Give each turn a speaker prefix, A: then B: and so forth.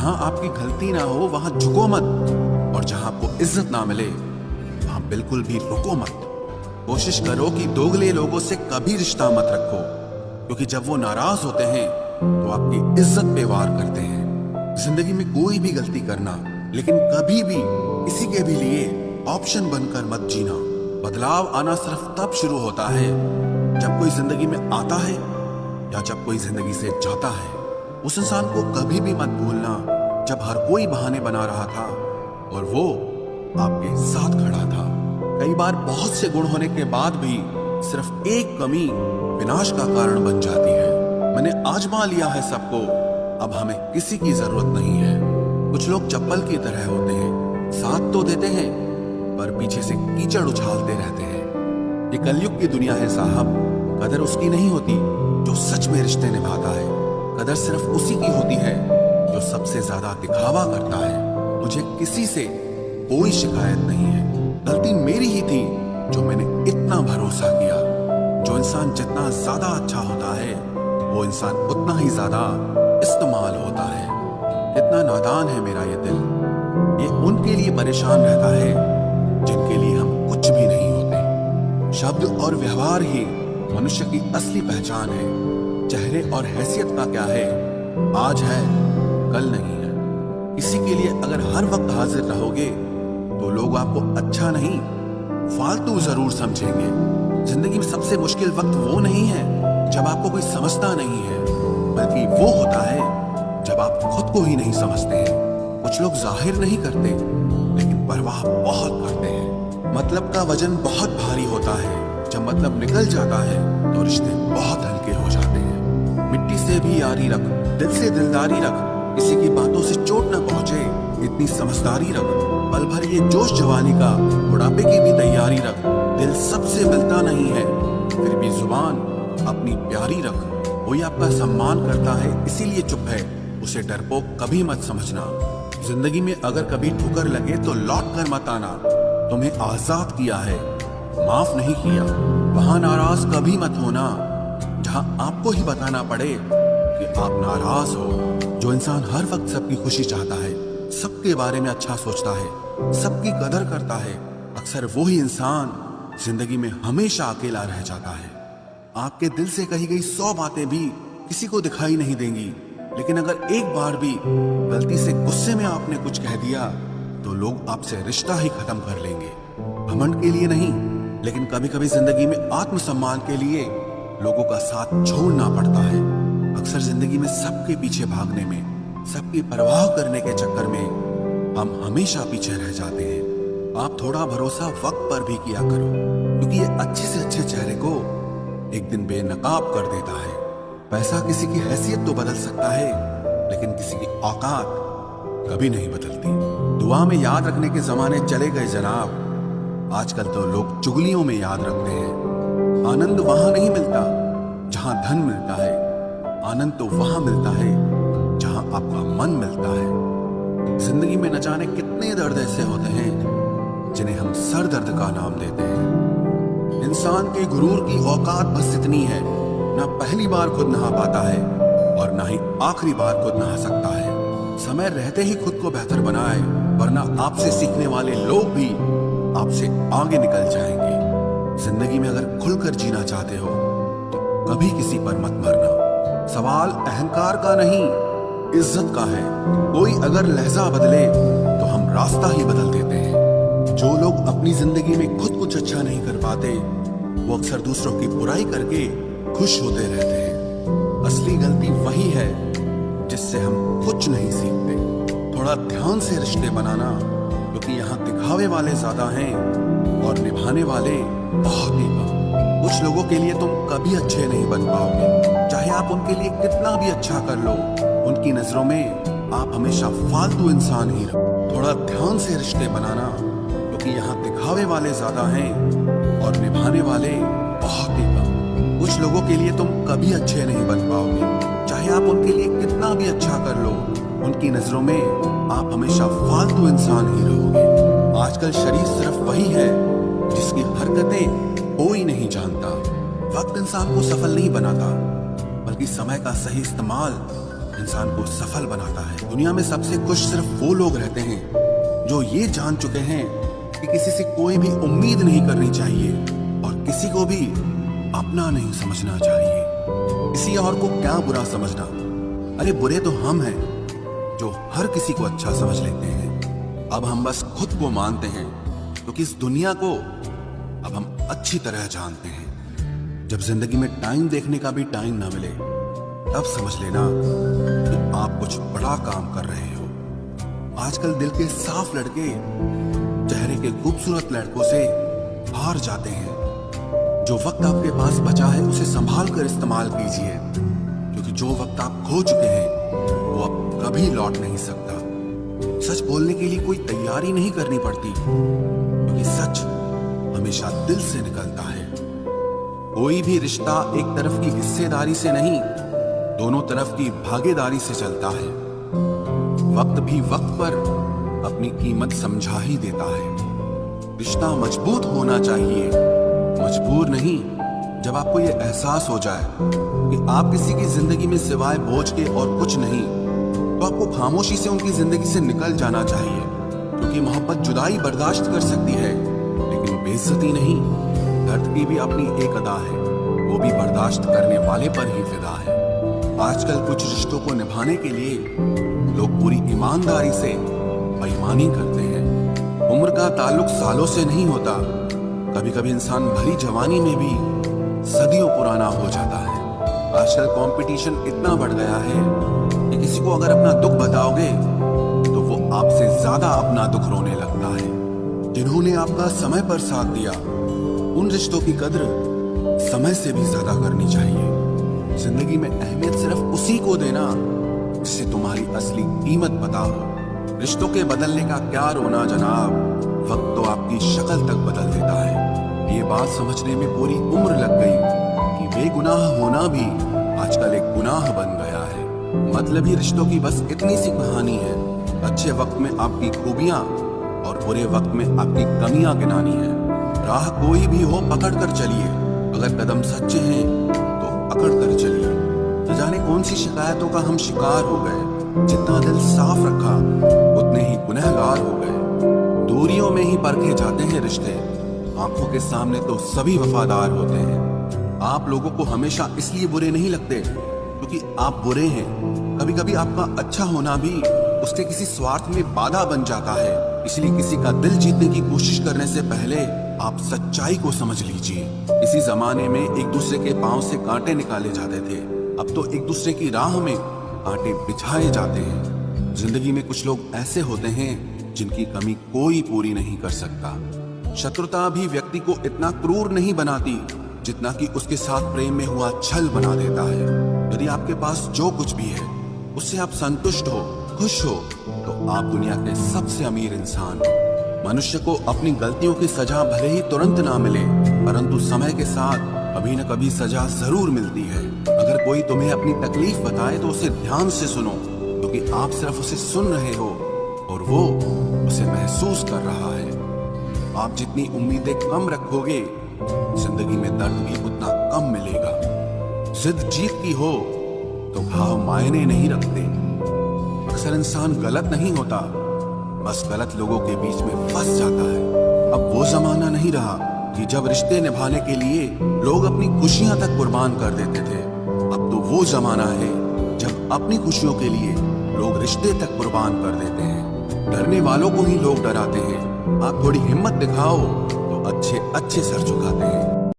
A: जहां आपकी गलती ना हो वहां झुको मत, और जहां आपको इज्जत ना मिले वहां बिल्कुल भी रुको मत। कोशिश करो कि दोगले लोगों से कभी रिश्ता मत रखो, क्योंकि जब वो नाराज होते हैं तो आपकी इज्जत पे वार करते हैं। जिंदगी में कोई भी गलती करना, लेकिन कभी भी किसी के भी लिए ऑप्शन बनकर मत जीना। बदलाव आना सिर्फ तब शुरू होता है जब कोई जिंदगी में आता है या जब कोई जिंदगी से जाता है। उस इंसान को कभी भी मत भूलना जब हर कोई बहाने बना रहा था और वो आपके साथ खड़ा था। कई बार बहुत से गुण होने के बाद भी सिर्फ एक कमी विनाश का कारण बन जाती है। मैंने आजमा लिया है सबको, अब हमें किसी की जरूरत नहीं है। कुछ लोग चप्पल की तरह होते हैं, साथ तो देते हैं पर पीछे से कीचड़ उछालते रहते हैं। ये कलयुग की दुनिया है साहब। कदर उसकी नहीं होती जो सच में रिश्ते निभाता है, कदर सिर्फ उसी की होती है जो सबसे ज्यादा दिखावा करता है। मुझे किसी से कोई शिकायत नहीं है, गलती मेरी ही थी जो मैंने इतना भरोसा किया। जो इंसान जितना ज्यादा अच्छा होता है वो इंसान उतना ही ज्यादा इस्तेमाल होता है। कितना नादान है मेरा ये दिल, ये उनके लिए परेशान रहता है जिनके लिए हम कुछ भी नहीं होते। शब्द और व्यवहार ही मनुष्य की असली पहचान है। चेहरे और हैसियत का क्या है, आज है कल नहीं है। किसी के लिए अगर हर वक्त हाजिर रहोगे तो लोग आपको अच्छा नहीं फालतू जरूर समझेंगे। जिंदगी में सबसे मुश्किल वक्त वो नहीं है जब आपको कोई समझता नहीं है, बल्कि वो होता है जब आप खुद को ही नहीं समझते हैं। कुछ लोग जाहिर नहीं करते लेकिन परवाह बहुत करते हैं। मतलब का वजन बहुत भारी होता है, जब मतलब निकल जाता है तो रिश्ते बहुत हल्के हो जाते हैं। मिट्टी से भी यारी रख, दिल से दिलदारी रख, किसी की बातों से चोट न पहुंचे इतनी समझदारी रख। पल भर ये जोश जवानी का, बुढ़ापे की भी तैयारी रख। दिल सबसे मिलता नहीं है फिर भी जुबान अपनी प्यारी रख। कोई आपका सम्मान करता है इसीलिए चुप है, उसे डरपोक कभी मत समझना। जिंदगी में अगर कभी ठुकर लगे तो लौट कर मत आना। तुम्हें आजाद किया है, माफ नहीं किया। वहां नाराज कभी मत होना जहां आपको ही बताना पड़े कि आप नाराज हो। जो इंसान हर वक्त सबकी खुशी चाहता है, सबके बारे में अच्छा सोचता है, सबकी कदर करता है, अक्सर वो ही इंसान जिंदगी में हमेशा अकेला रह जाता है। आपके दिल से कही गई 100 बातें भी किसी को दिखाई नहीं देंगी, लेकिन अगर एक बार भी गलती से गुस्से में आपने कुछ कह दिया तो लोग आपसे रिश्ता ही खत्म कर लेंगे। घमंड के लिए नहीं, लेकिन कभी कभी जिंदगी में आत्मसम्मान के लिए लोगों का साथ छोड़ना पड़ता है। अक्सर जिंदगी में सबके पीछे भागने में, सबकी परवाह करने के चक्कर में हम हमेशा पीछे रह जाते हैं। आप थोड़ा भरोसा वक्त पर भी किया करो, क्योंकि ये अच्छे से अच्छे चेहरे को एक दिन बेनकाब कर देता है। पैसा किसी की हैसियत तो बदल सकता है, लेकिन किसी की औकात कभी नहीं बदलती। दुआ में याद रखने के जमाने चले गए जनाब, आजकल तो लोग चुगलियों में याद रखते हैं। आनंद वहां नहीं मिलता जहां धन मिलता है, आनंद तो वहां मिलता है जहां आपका मन मिलता है। जिंदगी में न जाने कितने दर्द ऐसे होते हैं जिन्हें हम सर दर्द का नाम देते हैं। इंसान के गुरूर की औकात बस इतनी है, ना पहली बार खुद नहा पाता है और ना ही आखिरी बार खुद नहा सकता है। समय रहते ही खुद को बेहतर बनाए, वरना आपसे सीखने वाले लोग भी आपसे आगे निकल जाएंगे। जिंदगी में अगर खुलकर जीना चाहते हो तो कभी किसी पर मत मरना। सवाल अहंकार का नहीं, इज्जत का है। कोई अगर लहजा बदले तो हम रास्ता ही बदल देते हैं। जो लोग अपनी जिंदगी में खुद कुछ अच्छा नहीं कर पाते, वो अक्सर दूसरों की बुराई करके खुश होते रहते हैं। असली गलती वही है जिससे हम कुछ नहीं सीखते। थोड़ा ध्यान से रिश्ते बनाना, क्योंकि यहाँ दिखावे वाले ज्यादा हैं और निभाने वाले बहुत ही कम। कुछ लोगों के लिए तुम कभी अच्छे नहीं बन पाओगे, चाहे आप उनके लिए कितना भी अच्छा कर लो। उनकी नजरों में आप हमेशा फालतू इंसान ही रहो। थोड़ा ध्यान से रिश्ते बनाना, क्योंकि यहाँ दिखावे वाले ज्यादा हैं और निभाने वाले बहुत ही कम। कुछ लोगों के लिए तुम कभी अच्छे नहीं बन पाओगे, चाहे आप उनके लिए कितना भी अच्छा कर लो। उनकी नजरों में आप हमेशा फालतू इंसान ही रहोगे। आजकल शरीफ सिर्फ वही है जिसकी हरकतें कोई नहीं जानता। वक्त इंसान को सफल नहीं बनाता, बल्कि समय का सही इस्तेमाल इंसान को सफल बनाता है। दुनिया में सबसे खुश सिर्फ वो लोग रहते हैं जो ये जान चुके हैं कि किसी से कोई भी उम्मीद नहीं करनी चाहिए और किसी को भी अपना नहीं समझना चाहिए। किसी और को क्या बुरा समझना, अरे बुरे तो हम हैं जो हर किसी को अच्छा समझ लेते हैं। अब हम बस खुद को मानते हैं क्योंकि इस दुनिया को अब हम अच्छी तरह जानते हैं। जब जिंदगी में टाइम देखने का भी टाइम ना मिले तब समझ लेना कि आप कुछ बड़ा काम कर रहे हो। आजकल दिल के साफ लड़के चेहरे के खूबसूरत लड़कों से हार जाते हैं। जो वक्त आपके पास बचा है उसे संभाल कर इस्तेमाल कीजिए, क्योंकि जो वक्त आप खो चुके हैं वो अब कभी लौट नहीं सकता। सच बोलने के लिए कोई तैयारी नहीं करनी पड़ती, क्योंकि सच हमेशा दिल से निकलता है। कोई भी रिश्ता एक तरफ की हिस्सेदारी से नहीं, दोनों तरफ की भागीदारी से चलता है। वक्त भी वक्त पर अपनी कीमत समझा ही देता है। रिश्ता मजबूत होना चाहिए, मजबूर नहीं। जब आपको यह एहसास हो जाए कि आप किसी की जिंदगी में सिवाय बोझ के और कुछ नहीं, तो आपको खामोशी से उनकी जिंदगी से निकल जाना चाहिए, क्योंकि मोहब्बत जुदाई बर्दाश्त कर सकती है लेकिन बेइज्जती नहीं। दर्द की भी अपनी एक अदा है, वो भी बर्दाश्त करने वाले पर ही फिदा है। आजकल कुछ रिश्तों को निभाने के लिए लोग पूरी ईमानदारी से बेईमानी करते हैं। उम्र का ताल्लुक सालों से नहीं होता, कभी कभी इंसान भरी जवानी में भी सदियों पुराना हो जाता है। आजकल कंपटीशन इतना बढ़ गया है कि किसी को अगर अपना दुख बताओगे तो वो आपसे ज्यादा अपना दुख रोने लगता है। जिन्होंने आपका समय पर साथ दिया, उन रिश्तों की कद्र समय से भी ज्यादा करनी चाहिए। जिंदगी में अहमियत सिर्फ उसी को देना जिससे तुम्हारी असली कीमत पता हो। रिश्तों के बदलने का क्या रोना जनाब, वक्त तो आपकी शक्ल तक बदल देता है। ये बात समझने में पूरी उम्र लग गई कि बेगुनाह होना भी आजकल एक गुनाह बन गया है। मतलबी रिश्तों की बस इतनी सी कहानी है, अच्छे वक्त में आपकी खूबियां और बुरे वक्त में आपकी कमियां गिनानी है। राह कोई भी हो पकड़ कर चलिए, अगर कदम सच्चे हैं तो अकड़ कर चलिए। न जाने कौन सी शिकायतों का हम शिकार हो गए। जितना दिल साफ रखा उतने ही गुनहगार हो गए। दूरियों में ही परखे जाते हैं रिश्ते, आंखों के सामने तो सभी वफादार होते हैं। आप लोगों को हमेशा इसलिए बुरे नहीं लगते क्योंकि आप बुरे हैं। कभी कभी आपका अच्छा होना भी उसके किसी स्वार्थ में बाधा बन जाता है। इसलिए किसी का दिल जीतने की कोशिश करने से पहले आप सच्चाई को समझ लीजिए। इसी जमाने में एक दूसरे के पांव से कांटे निकाले जाते थे, अब तो एक दूसरे की राह में कांटे बिछाए जाते हैं। जिंदगी में कुछ लोग ऐसे होते हैं जिनकी कमी कोई पूरी नहीं कर सकता। शत्रुता भी व्यक्ति को इतना क्रूर नहीं बनाती जितना कि उसके साथ प्रेम में हुआ छल बना देता है। यदि आपके पास जो कुछ भी है उससे आप संतुष्ट हो, खुश हो, तो आप दुनिया के सबसे अमीर इंसान हो। मनुष्य को अपनी गलतियों की सजा भले ही तुरंत ना मिले, परंतु समय के साथ कभी न कभी सजा जरूर मिलती है। अगर कोई तुम्हें अपनी तकलीफ बताए तो उसे ध्यान से सुनो, क्योंकि आप सिर्फ उसे सुन रहे हो और वो उसे महसूस कर रहा है। आप जितनी उम्मीदें कम रखोगे, जिंदगी में दर्द भी उतना कम मिलेगा। जिद जीत की हो तो भाव मायने नहीं रखते। अक्सर इंसान गलत नहीं होता, बस गलत लोगों के बीच में फंस जाता है। अब वो जमाना नहीं रहा कि जब रिश्ते निभाने के लिए लोग अपनी खुशियां तक कुर्बान कर देते थे। अब तो वो जमाना है जब अपनी खुशियों के लिए लोग रिश्ते तक कुर्बान कर देते हैं। डरने वालों को ही लोग डराते हैं। आप थोड़ी हिम्मत दिखाओ तो अच्छे अच्छे सर झुकाते हैं।